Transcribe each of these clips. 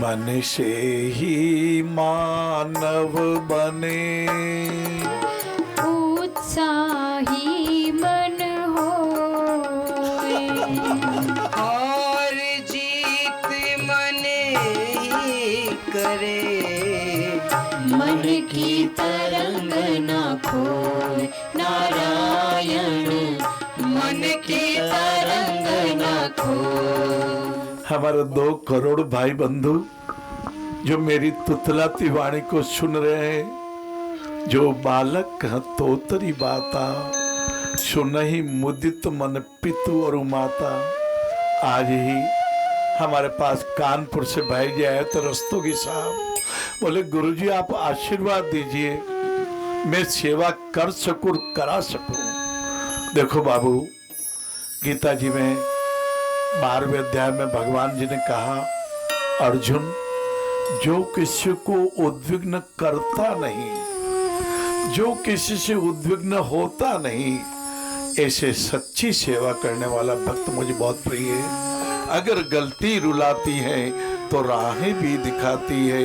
मन से ही मानव बने, उत्साही मन होए। हार जीत मन ही करे, मन की तरंग न खोए नारायण, मन की तरंग न खोए। हमारे 2 करोड़ भाई बंधु जो मेरी तुतलाती वाणी को सुन रहे हैं, जो बालक कह तोतरी बाता, सुनहि मुदित मन पितु और माता। आज ही हमारे पास कानपुर से भाई जी आए थे रस्तोगी साहब, बोले गुरुजी आप आशीर्वाद दीजिए, मैं सेवा कर सकूं करा सकूं। देखो बाबू, गीता जी में 12वें अध्याय में भगवान जी ने कहा, अर्जुन जो किसी को उद्विग्न करता नहीं, जो किसी से उद्विग्न होता नहीं, ऐसे सच्ची सेवा करने वाला भक्त मुझे बहुत प्रिय है। अगर गलती रुलाती है तो राहें भी दिखाती है,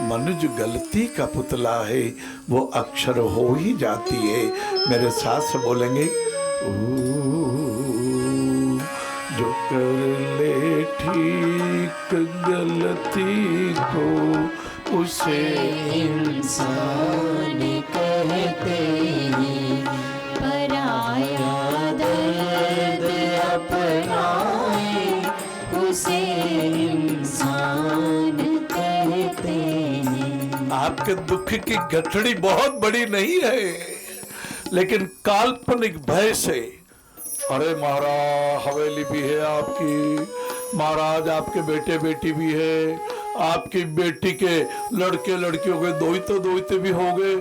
मनुज गलती का पुतला है, वो अक्षर हो ही जाती है। मेरे साथ से बोलेंगे, जो कर ले ठीक गलती को उसे इंसान कहते हैं, पराया दर्द अपनाए उसे इंसान कहते हैं। आपके दुख की गठड़ी बहुत बड़ी नहीं है, लेकिन काल्पनिक भय से, अरे महाराज हवेली भी है आपकी, महाराज आपके बेटे बेटी भी है, आपकी बेटी के लड़के लड़कियों के दोहिते भी हो गए,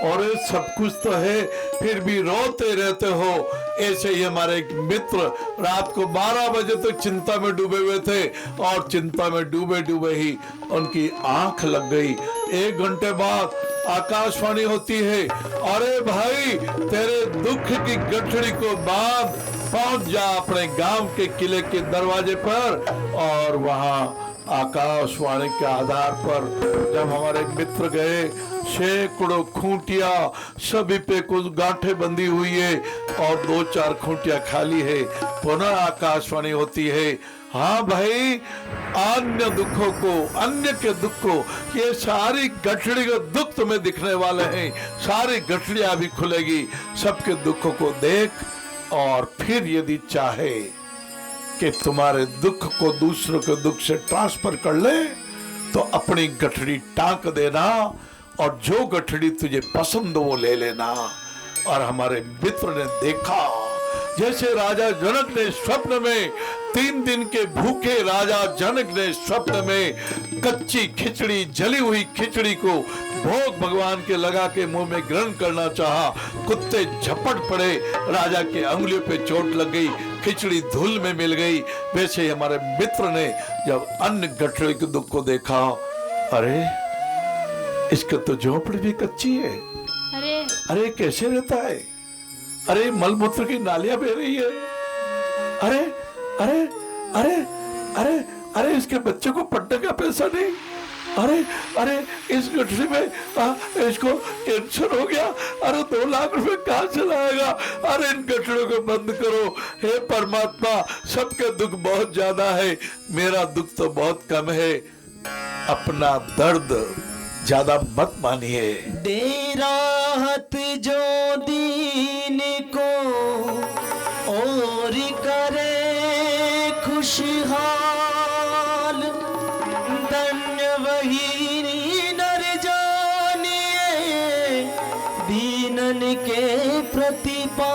और सब कुछ तो है, फिर भी रोते रहते हो। ऐसे ही हमारे एक मित्र रात को 12 बजे तक चिंता में डूबे हुए थे, और चिंता में डूबे डूबे ही उनकी आंख लग गई। 1 घंटे बाद आकाशवाणी होती है, अरे भाई तेरे दुख की गठड़ी को बांध, पहुंच जा अपने गांव के किले के दरवाजे पर। और वहां आकाशवाणी के आधार पर जब हमारे मित्र गए, सैकड़ों खूंटिया, सभी पे कुछ गांठें बंधी हुई है और 2-4 खूंटिया खाली है। पुनः आकाशवाणी होती है, हाँ भाई अन्य दुखों को, अन्य के दुख को, ये सारी गठड़ी के दुख तुम्हें दिखने वाले हैं, सारी गठड़ियां भी खुलेगी। सबके दुखों को देख, और फिर यदि चाहे कि तुम्हारे दुख को दूसरों के दुख से ट्रांसफर कर ले, तो अपनी गठड़ी टांक देना, और जो गठड़ी तुझे पसंद वो ले लेना। और हमारे मित्र ने देखा, जैसे राजा जनक ने स्वप्न में, 3 दिन के भूखे राजा जनक ने स्वप्न में कच्ची खिचड़ी, जली हुई खिचड़ी को भोग भगवान के लगा के मुंह में ग्रहण करना चाहा, कुत्ते झपट पड़े, राजा के अंगुलियों पे चोट लग गई, खिचड़ी धूल में मिल गई। वैसे ही हमारे मित्र ने जब अन्य गठड़ी के दुख को देखा, अरे इसका तो झोपड़ी भी कच्ची है, अरे कैसे रहता है, अरे मलमूत्र की नालियां बह रही है, अरे अरे अरे अरे अरे इसके बच्चे को पढ़ने का पैसा नहीं, अरे अरे इस गठरी में इसको कैंसर हो गया, अरे 2 लाख रुपए कहाँ से लाएगा, अरे इन गठड़ों को बंद करो। हे परमात्मा, सबके दुख बहुत ज्यादा है, मेरा दुख तो बहुत कम है, अपना दर्द ज्यादा मत मानिए। दे राहत जो दीन को और करे खुशहाल, धन्य वही नर जानिए दीनन के प्रतिपाल।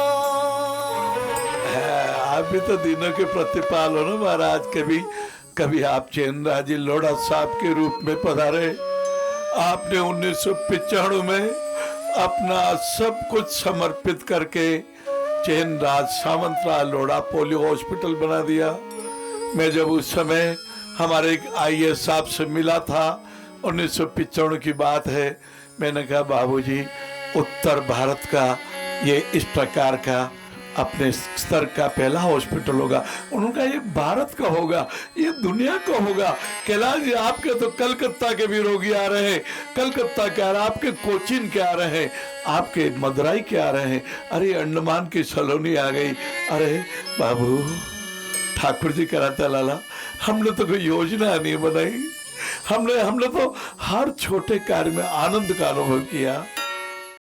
आप भी तो दीनों के प्रतिपाल हो ना महाराज। कभी आप चैनराज जी लोढ़ा साहब के रूप में पधारे, आपने 1995 में अपना सब कुछ समर्पित करके चैनराज सामंतराय लोढ़ा पोलियो हॉस्पिटल बना दिया। मैं जब उस समय हमारे एक IAS साहब से मिला था, 1995 की बात है, मैंने कहा बाबूजी उत्तर भारत का ये इस प्रकार का अपने स्तर का पहला हॉस्पिटल होगा। उनका ये भारत का होगा, ये दुनिया का होगा। कैलाश जी आपके तो कलकत्ता के भी रोगी आ रहे हैं, कलकत्ता के आ रहे हैं, आपके कोचीन के आ रहे हैं, आपके मदुराई के आ रहे हैं, अरे अंडमान की सलोनी आ गई। अरे बाबू ठाकुर जी कराता लाला, हमने तो कोई योजना नहीं बनाई, हमने तो हर छोटे कार्य में आनंद का अनुभव किया।